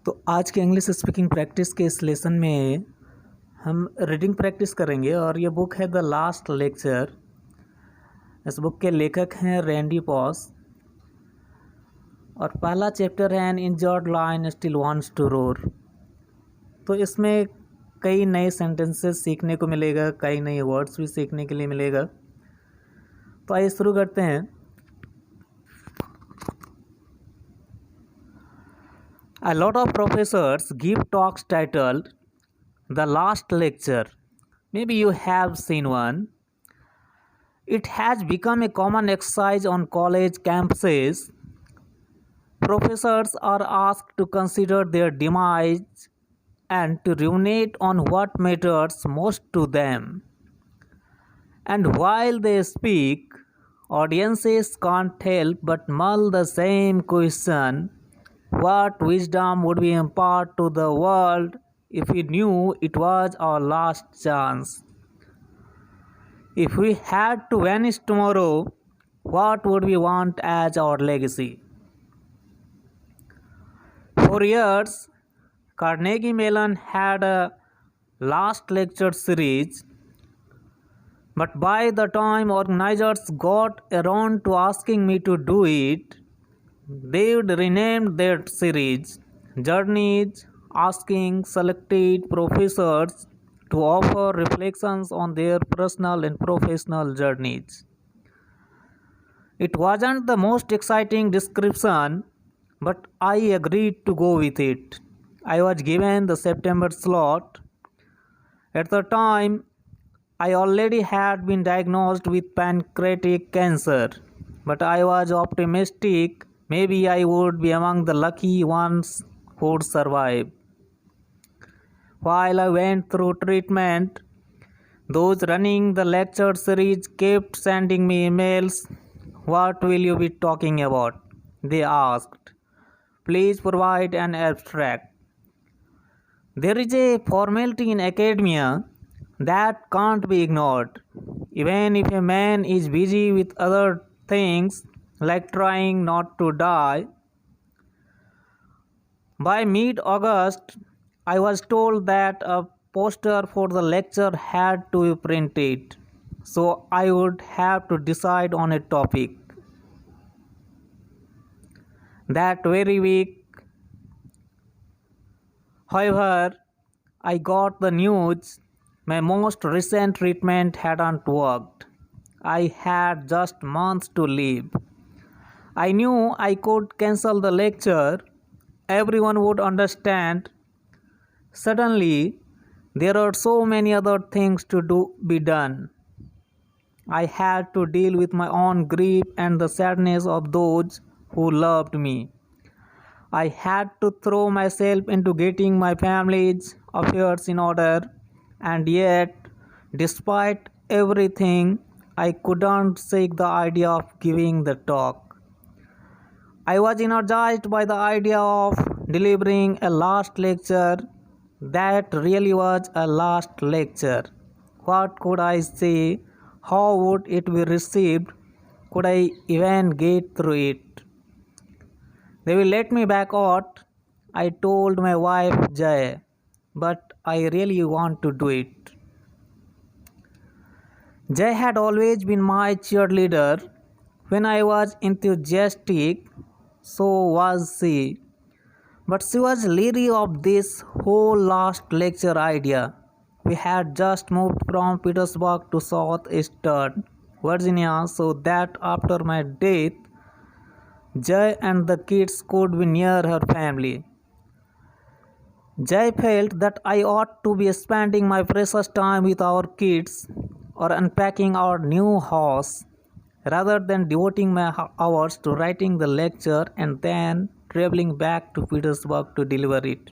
तो आज के इंग्लिश स्पीकिंग प्रैक्टिस के इस लेसन में हम रीडिंग प्रैक्टिस करेंगे और ये बुक है द लास्ट लेक्चर। इस बुक के लेखक हैं रैंडी पॉस और पहला चैप्टर है an injured lion still wants to roar. तो इसमें कई नए सेंटेंसेस सीखने को मिलेगा, कई नए वर्ड्स भी सीखने के लिए मिलेगा। तो आइए शुरू करते हैं। A lot of professors give talks titled The Last Lecture. Maybe you have seen one. It has become a common exercise on college campuses. Professors are asked to consider their demise and to ruminate on what matters most to them. And while they speak, audiences can't help but mull the same question. What wisdom would we impart to the world if we knew it was our last chance? If we had to vanish tomorrow, what would we want as our legacy? For years, Carnegie Mellon had a last lecture series, but by the time organizers got around to asking me to do it, they would rename their series Journeys, asking selected professors to offer reflections on their personal and professional journeys. It wasn't the most exciting description, but I agreed to go with it. I was given the September slot. At the time, I already had been diagnosed with pancreatic cancer, but I was optimistic. Maybe I would be among the lucky ones who would survive. While I went through treatment, those running the lecture series kept sending me emails. What will you be talking about? They asked. Please provide an abstract. There is a formality in academia that can't be ignored. Even if a man is busy with other things, like trying not to die. By mid-August, I was told that a poster for the lecture had to be printed, so I would have to decide on a topic. That very week, however, I got the news my most recent treatment hadn't worked. I had just months to live. I knew I could cancel the lecture. Everyone would understand. Suddenly, there are so many other things to be done. I had to deal with my own grief and the sadness of those who loved me. I had to throw myself into getting my family's affairs in order, and yet, despite everything, I couldn't shake the idea of giving the talk. I was energized by the idea of delivering a last lecture that really was a last lecture. What could I say? How would it be received? Could I even get through it? They will let me back out, I told my wife Jay, but I really want to do it. Jay had always been my cheerleader. When I was enthusiastic, so was she. But she was leery of this whole last lecture idea. We had just moved from Petersburg to Southeastern Virginia so that after my death, Jay and the kids could be near her family. Jay felt that I ought to be spending my precious time with our kids or unpacking our new house rather than devoting my hours to writing the lecture and then traveling back to Petersburg to deliver it.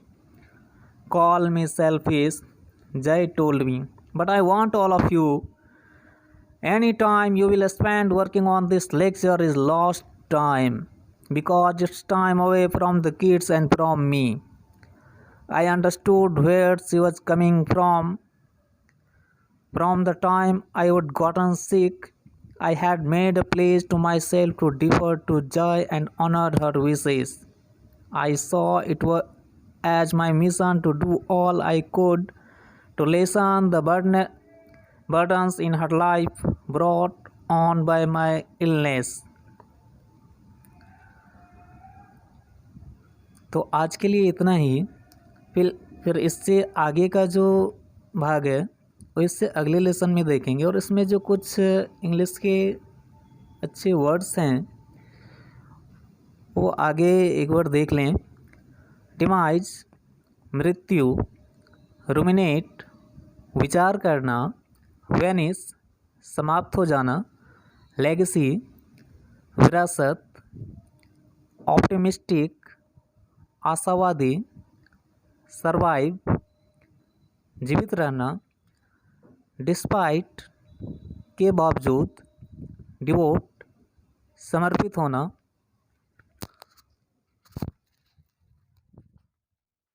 Call me selfish, Jay told me, but I want all of you. Any time you will spend working on this lecture is lost time because it's time away from the kids and from me. I understood where she was coming from. From the time I would gotten sick, I had made a pledge to myself to defer to Jay and honor her wishes. I saw it as my mission to do all I could to lessen the burdens in her life brought on by my illness. तो आज के लिए इतना ही। फिर इससे आगे का जो भाग है वो इससे अगले लेसन में देखेंगे, और इसमें जो कुछ इंग्लिश के अच्छे वर्ड्स हैं वो आगे एक बार देख लें। डिमाइज मृत्यु, रुमिनेट विचार करना, वेनिस समाप्त हो जाना, लेगेसी विरासत, ऑप्टिमिस्टिक आशावादी, सर्वाइव जीवित रहना, डिस्पाइट के बावजूद, डिवोट समर्पित होना,